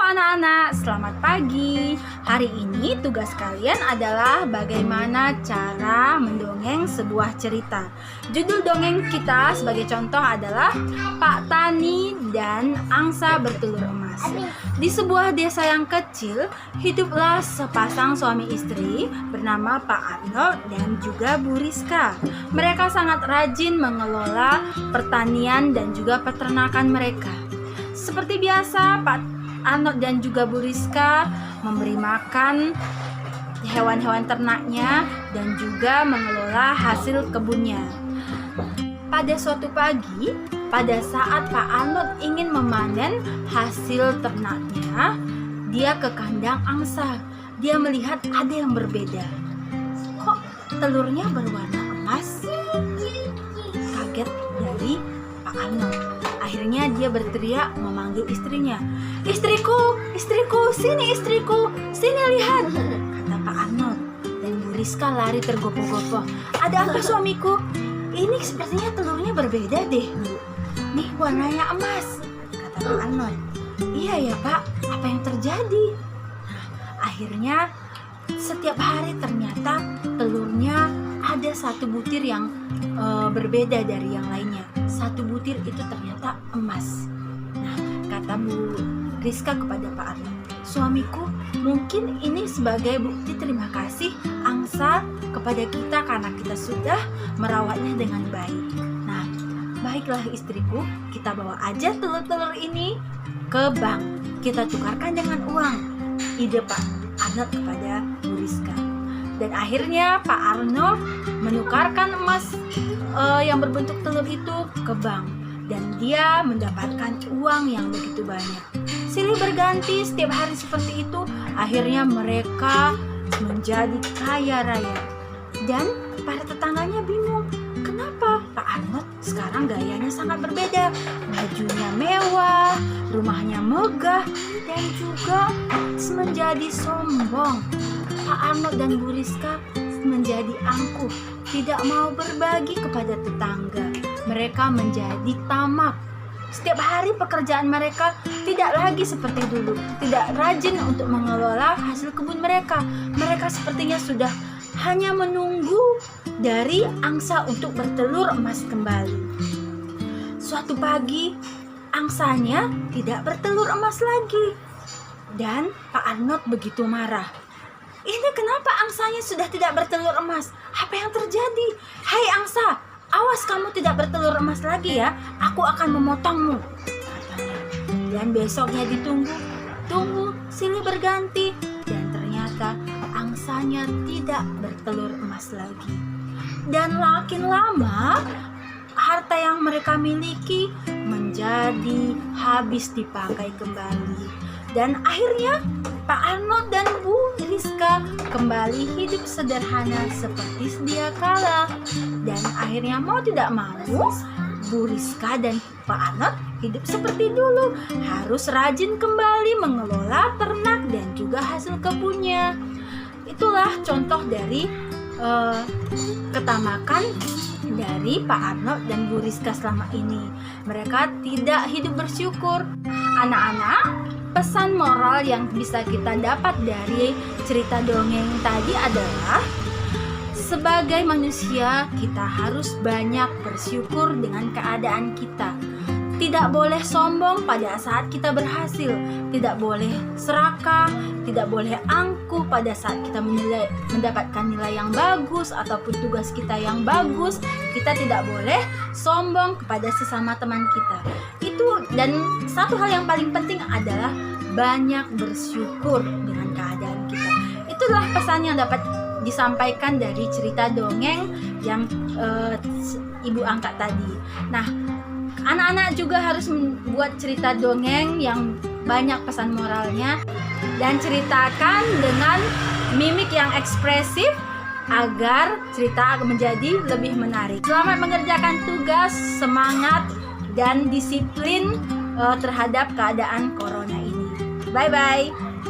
anak-anak, selamat pagi. Hari ini tugas kalian adalah bagaimana cara mendongeng sebuah cerita. Judul dongeng kita sebagai contoh adalah Pak Tani dan Angsa Bertelur Emas. Di sebuah desa yang kecil, hiduplah sepasang suami istri bernama Pak Arnold dan juga Bu Rizka. Mereka sangat rajin mengelola pertanian dan juga peternakan mereka. Seperti biasa, Pak Arnold dan juga Bu Rizka memberi makan hewan-hewan ternaknya dan juga mengelola hasil kebunnya. Pada suatu pagi, pada saat Pak Arnold ingin memanen hasil ternaknya, dia ke kandang angsa. Dia melihat ada yang berbeda. Kok telurnya berwarna emas? Kaget dari Pak Arnold. Akhirnya dia berteriak memanggil istrinya. Istriku, sini istriku, sini lihat, kata Pak Arnold. Dan Bu Rizka lari tergopoh-gopoh. Ada apa suamiku? Ini sepertinya telurnya berbeda deh, Bu. Nih warnanya emas, kata Pak Arnold. Iya ya Pak, apa yang terjadi? Akhirnya setiap hari ternyata telurnya ada satu butir yang berbeda dari yang lainnya. Satu butir itu ternyata emas. Nah, kata Bu Rizka kepada Pak Arnold, suamiku, mungkin ini sebagai bukti terima kasih angsa kepada kita karena kita sudah merawatnya dengan baik. Nah, baiklah istriku, kita bawa aja telur-telur ini ke bank. Kita tukarkan dengan uang. Ide Pak Arnold kepada Bu Rizka. Dan akhirnya Pak Arnold menukarkan emas yang berbentuk telur itu ke bank. Dan dia mendapatkan uang yang begitu banyak. Silih berganti setiap hari seperti itu. Akhirnya mereka menjadi kaya raya. Dan para tetangganya bingung. Kenapa Pak Arnold sekarang gayanya sangat berbeda? Bajunya mewah, rumahnya megah, dan juga menjadi sombong. Pak Arnold dan Bu Rizka menjadi angkuh, tidak mau berbagi kepada tetangga. Mereka menjadi tamak. Setiap hari pekerjaan mereka tidak lagi seperti dulu, tidak rajin untuk mengelola hasil kebun mereka. Mereka sepertinya sudah hanya menunggu dari angsa untuk bertelur emas kembali. Suatu pagi, angsanya tidak bertelur emas lagi. Dan Pak Arnold begitu marah. Ini kenapa angsanya sudah tidak bertelur emas? Apa yang terjadi? Hai angsa, awas kamu tidak bertelur emas lagi ya. Aku akan memotongmu, katanya. Dan besoknya tunggu silih berganti. Dan ternyata angsanya tidak bertelur emas lagi. Dan makin lama, harta yang mereka miliki menjadi habis dipakai kembali. Dan akhirnya Pak Arnold dan Bu Rizka kembali hidup sederhana seperti sedia kala. Dan akhirnya mau tidak mau, Bu Rizka dan Pak Arnold hidup seperti dulu. Harus rajin kembali mengelola ternak dan juga hasil kebunnya. Itulah contoh dari ketamakan dari Pak Arnold dan Bu Rizka selama ini. Mereka tidak hidup bersyukur. Anak-anak, pesan moral yang bisa kita dapat dari cerita dongeng tadi adalah sebagai manusia kita harus banyak bersyukur dengan keadaan kita. Tidak boleh sombong pada saat kita berhasil, tidak boleh serakah, tidak boleh angkuh pada saat kita mendapatkan nilai yang bagus ataupun tugas kita yang bagus. Kita tidak boleh sombong kepada sesama teman kita. Dan satu hal yang paling penting adalah banyak bersyukur dengan keadaan kita. Itulah pesan yang dapat disampaikan dari cerita dongeng yang Ibu angkat tadi. Nah, anak-anak juga harus membuat cerita dongeng yang banyak pesan moralnya dan ceritakan dengan mimik yang ekspresif agar cerita menjadi lebih menarik. Selamat mengerjakan tugas, semangat dan disiplin terhadap keadaan corona ini. Bye-bye.